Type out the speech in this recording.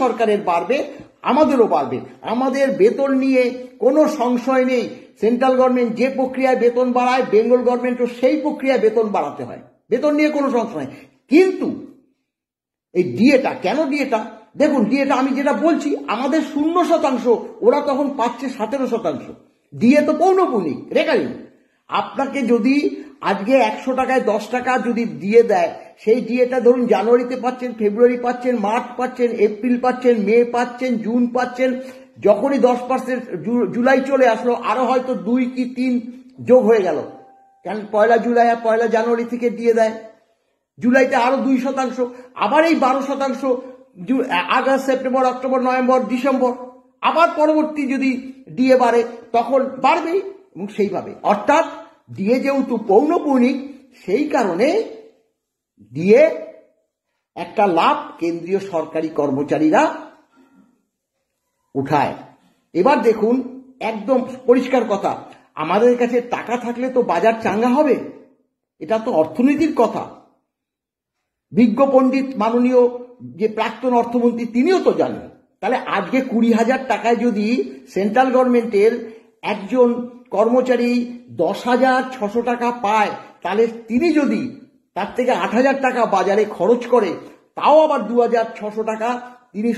সরকারের বাড়বে, আমাদেরও বাড়বে। আমাদের বেতন নিয়ে কোনো সংশয় নেই। সেন্ট্রাল গভর্নমেন্ট যে প্রক্রিয়ায় বেতন বাড়ায়, বেঙ্গল গভর্নমেন্টও সেই প্রক্রিয়ায় বেতন বাড়াতে হয়, বেতন নিয়ে কোনো সংশয় নেই। কিন্তু এই ডিএটা, কেন ডিএটা? দেখুন, ডিএটা আমি যেটা বলছি, আমাদের 0%, ওরা তখন পাচ্ছে 17%। ডিএ তো পৌনঃপুনিক, রেকারিং। আপনাকে যদি আজকে 100 টাকায় 10 টাকা যদি দিয়ে দেয়, সেই ডিএটা ধরুন জানুয়ারিতে পাচ্ছেন, ফেব্রুয়ারি পাচ্ছেন, মার্চ পাচ্ছেন, এপ্রিল পাচ্ছেন, মে পাচ্ছেন, জুন পাচ্ছেন। যখনই 10% জুলাই চলে আসলো, আরো হয়তো 2 কি 3 যোগ হয়ে গেল, কারণ 1 জুলাই আর 1 জানুয়ারি থেকে দিয়ে দেয়। জুলাইতে আরো 2%, আবার এই 12%, August, September, October, November, December, আবার পরবর্তী যদি ডিএ বাড়ে তখন বাড়বেই। এবং সেইভাবে, অর্থাৎ ডিএ যেহেতু পৌনঃপুনিক, সেই কারণে ডিএ একটা লাভ কেন্দ্রীয় সরকারি কর্মচারীরা উঠায়। এবার দেখুন, একদম পরিষ্কার কথা, আমাদের কাছে টাকা থাকলে তো বাজার চাঙ্গা হবে, এটা তো অর্থনীতির কথা। বিজ্ঞ পণ্ডিত মাননীয় যে প্রাক্তন অর্থমন্ত্রী, তিনিও তো জানেন। তাহলে আজকে 20,000 টাকায় যদি সেন্ট্রাল গভর্নমেন্টের একজন কর্মচারী 10,600 টাকা পায়, তাহলে তিনি যদি তার থেকে 8,000 টাকা বাজারে খরচ করে, তাও আবার 2,600 টাকা তিনি